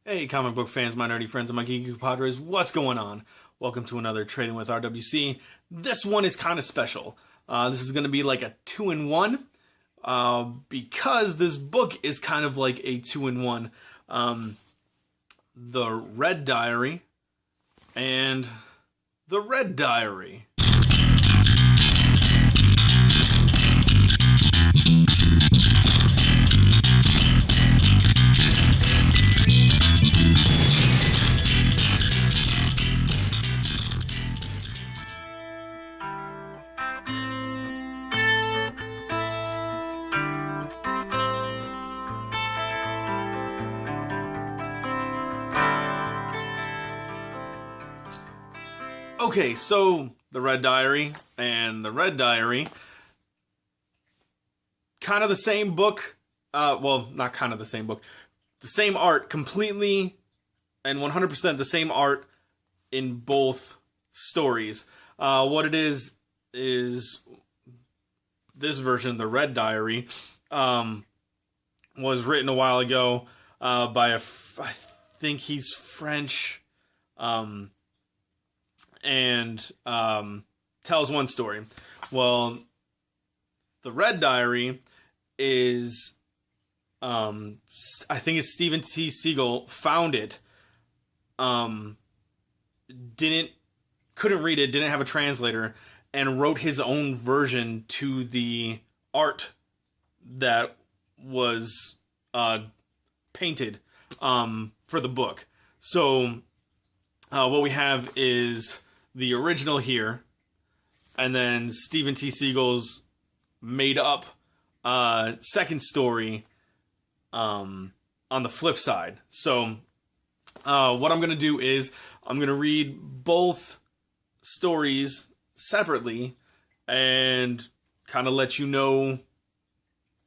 Hey, comic book fans, my nerdy friends, and my geeky compadres, what's going on? Welcome to another Trading with RWC. This one is kind of special. This is going to be like a 2-in-1 because this book is kind of like a 2-in-1. The Red Diary and the Red Diary. Okay, so the Red Diary and the Red Diary, kind of the same book. Well, not kind of the same book. The same art, completely and 100% the same art in both stories. What it is this version, the Red Diary, was written a while ago by I think he's French, and tells one story. Well, the Red Diary is, I think it's Stephen T. Siegel found it, couldn't read it, didn't have a translator, and wrote his own version to the art that was painted for the book. So what we have is the original here, and then Stephen T. Siegel's made up second story on the flip side. So what I'm going to do is I'm going to read both stories separately and kind of let you know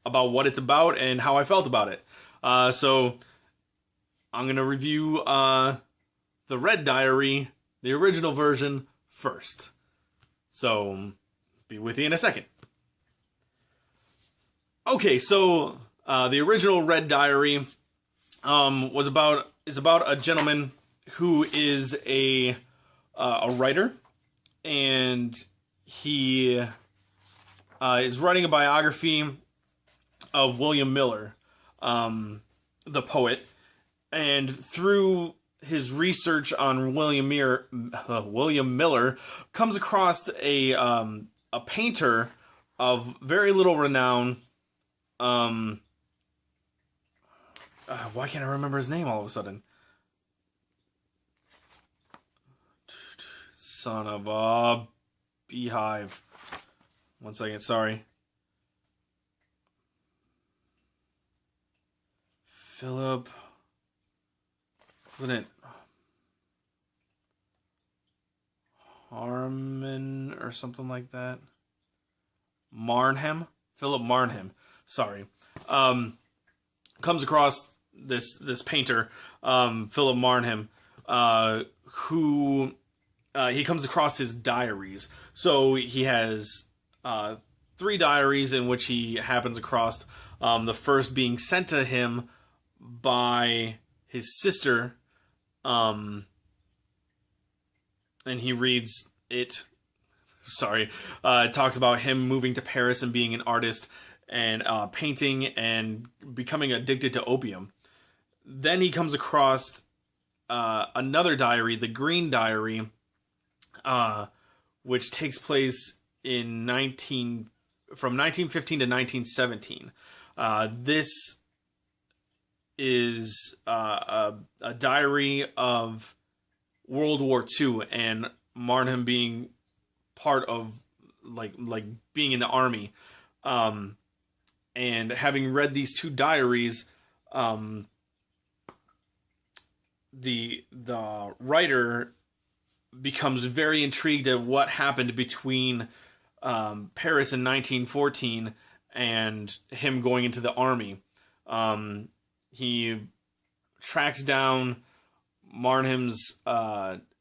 about what it's about and how I felt about it. So I'm going to review the Red Diary, the original version, first. So be with you in a second. Okay, so the original Red Diary is about a gentleman who is a writer, and he is writing a biography of William Miller, the poet, and through his research on William Miller comes across a painter of very little renown. Why can't I remember his name all of a sudden? Son of a beehive. One second, sorry. Philip. Wasn't it Harmon or something like that? Marnham? Philip Marnham. Sorry. Comes across this painter, Philip Marnham, who he comes across his diaries. So he has 3 diaries in which he happens across, the first being sent to him by his sister, and he reads it. Sorry. It talks about him moving to Paris and being an artist and painting and becoming addicted to opium. Then he comes across another diary, the Green Diary, which takes place from 1915 to 1917. This is a diary of World War II and Marnham being part of like being in the army, and having read these 2 diaries, the writer becomes very intrigued at what happened between Paris in 1914 and him going into the army. He tracks down Marnham's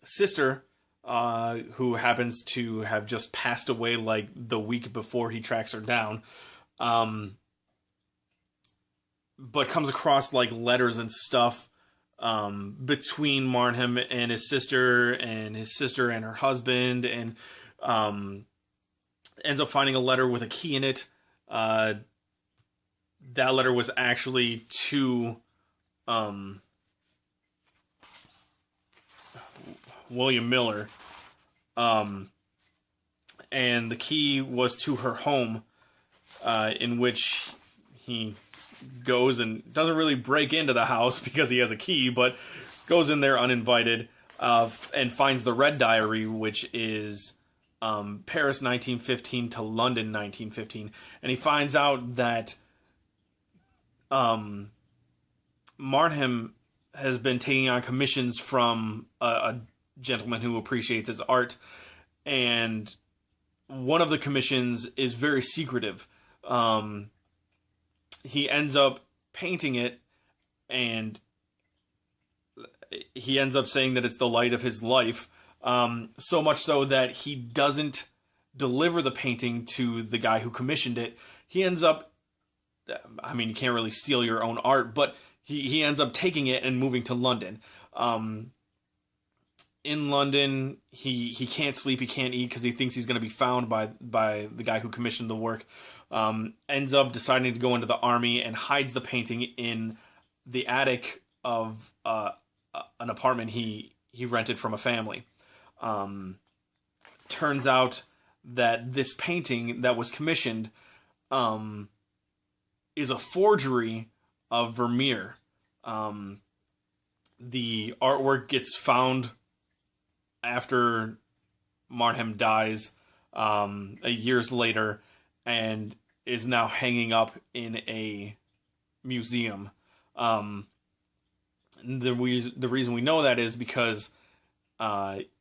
sister, who happens to have just passed away like the week before he tracks her down. but comes across like letters and stuff between Marnhem and his sister and her husband, and ends up finding a letter with a key in it. That letter was actually to William Miller. And the key was to her home, in which he goes and doesn't really break into the house because he has a key, but goes in there uninvited, and finds the Red Diary, which is Paris 1915 to London 1915. And he finds out that Marnhem has been taking on commissions from a gentleman who appreciates his art, and one of the commissions is very secretive. He ends up painting it, and he ends up saying that it's the light of his life, so much so that he doesn't deliver the painting to the guy who commissioned it. He ends up, I mean, you can't really steal your own art, but he ends up taking it and moving to London. In London, he can't sleep, he can't eat, because he thinks he's going to be found by the guy who commissioned the work. Ends up deciding to go into the army and hides the painting in the attic of an apartment he rented from a family. Turns out that this painting that was commissioned is a forgery of Vermeer. The artwork gets found after Marnhem dies, years later, and is now hanging up in a museum. The reason we know that is because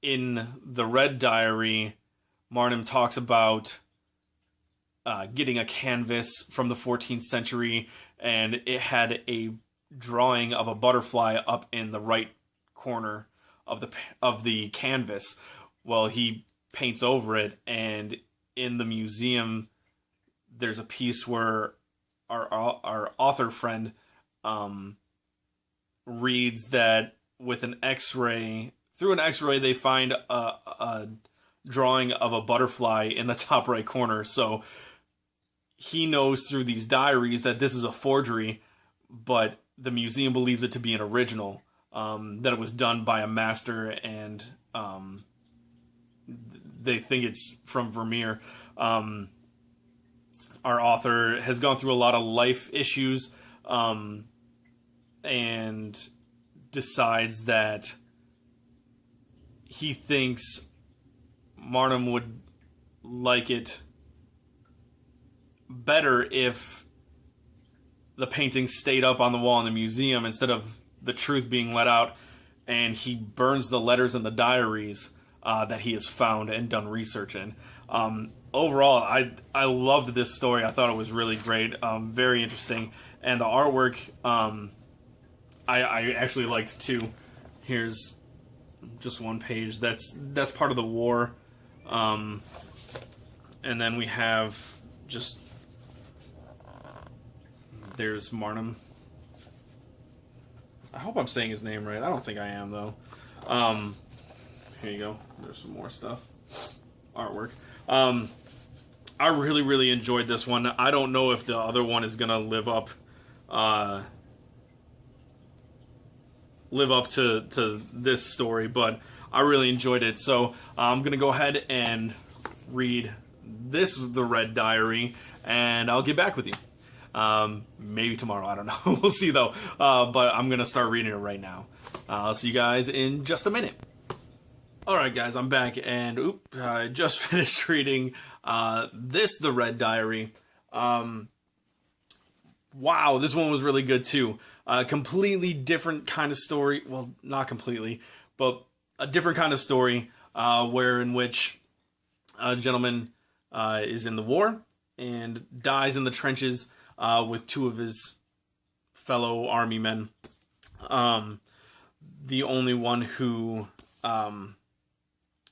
in the Red Diary, Marnhem talks about getting a canvas from the 14th century, and it had a drawing of a butterfly up in the right corner of the canvas. Well, he paints over it, and in the museum, there's a piece where our author friend reads that with an X-ray, through an X-ray, they find a drawing of a butterfly in the top right corner. So he knows through these diaries that this is a forgery, but the museum believes it to be an original, that it was done by a master, and they think it's from Vermeer. Our author has gone through a lot of life issues, and decides that he thinks Marnhem would like it better if the painting stayed up on the wall in the museum instead of the truth being let out, and he burns the letters and the diaries that he has found and done research in. Overall, I loved this story. I thought it was really great, very interesting, and the artwork I actually liked too. Here's just one page. That's part of the war, and then we have just, there's Marnhem. I hope I'm saying his name right. I don't think I am, though. Here you go. There's some more stuff. Artwork. I really, really enjoyed this one. I don't know if the other one is going to live up to this story, but I really enjoyed it. So I'm going to go ahead and read the Red Diary, and I'll get back with you. Maybe tomorrow, I don't know. We'll see, though. But I'm going to start reading it right now. I'll see you guys in just a minute. Alright, guys, I'm back, and I just finished reading the Red Diary. Wow, this one was really good, too. Completely different kind of story. Well, not completely, but a different kind of story, in which a gentleman is in the war and dies in the trenches with two of his fellow army men. The only one who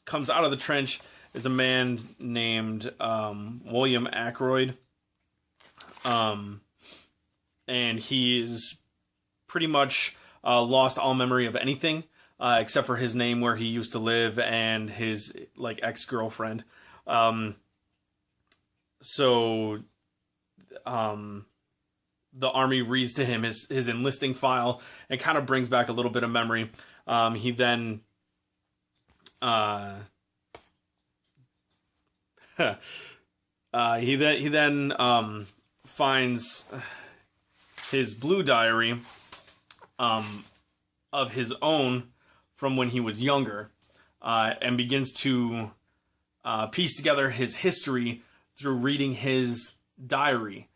comes out of the trench is a man named William Ackroyd. And he is pretty much lost all memory of anything except for his name, where he used to live, and his like ex-girlfriend. So the army reads to him his enlisting file and kind of brings back a little bit of memory. He then he then finds his blue diary of his own from when he was younger, and begins to piece together his history through reading his diary.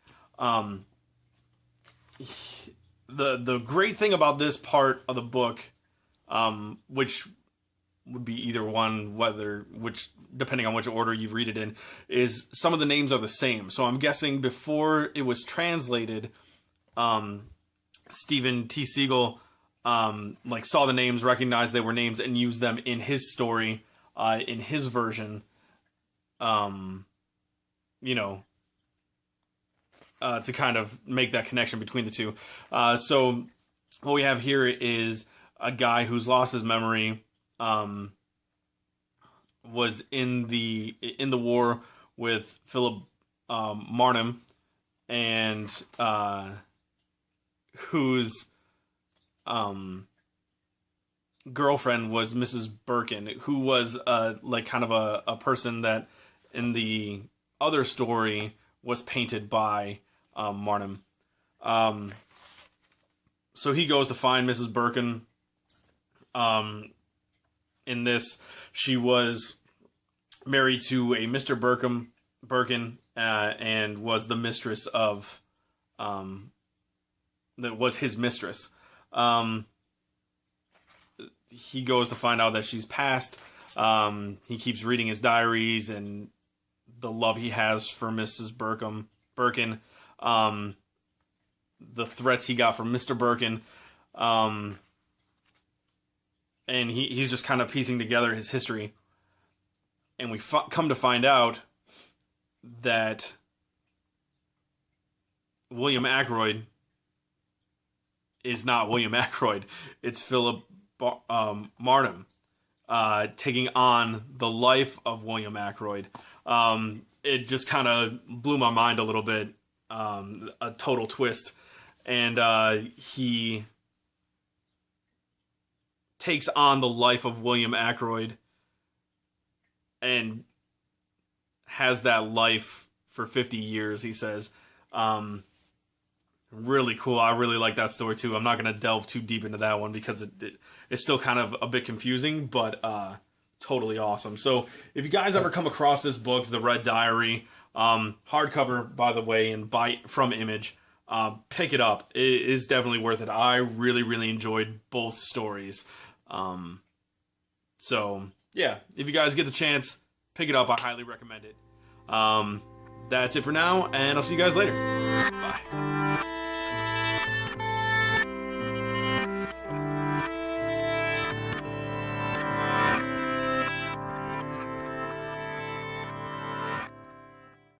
The great thing about this part of the book, which would be either one, depending on which order you read it in, is some of the names are the same. So I'm guessing before it was translated, Stephen T. Siegel saw the names, recognized they were names, and used them in his story, in his version. To kind of make that connection between the two. So what we have here is a guy who's lost his memory, was in the war with Philip Marnham, and whose girlfriend was Mrs. Birkin, who was kind of a person that in the other story was painted by Marnham. So he goes to find Mrs. Birkin. In this, she was married to a Mr. Birkin, and was the mistress of, that was his mistress. He goes to find out that she's passed. He keeps reading his diaries and the love he has for Mrs. Birkin, the threats he got from Mr. Birkin, and he's just kind of piecing together his history. And we come to find out that William Ackroyd is not William Ackroyd. It's Philip Marnham, taking on the life of William Ackroyd. It just kind of blew my mind a little bit. A total twist. And he takes on the life of William Ackroyd and has that life for 50 years, he says. Really cool. I really like that story too. I'm not going to delve too deep into that one because it's still kind of a bit confusing, but totally awesome. So if you guys ever come across this book, The Red Diary, hardcover, by the way, and from Image, pick it up. It is definitely worth it. I really, really enjoyed both stories. So yeah, if you guys get the chance, pick it up. I highly recommend it. That's it for now, and I'll see you guys later. Bye.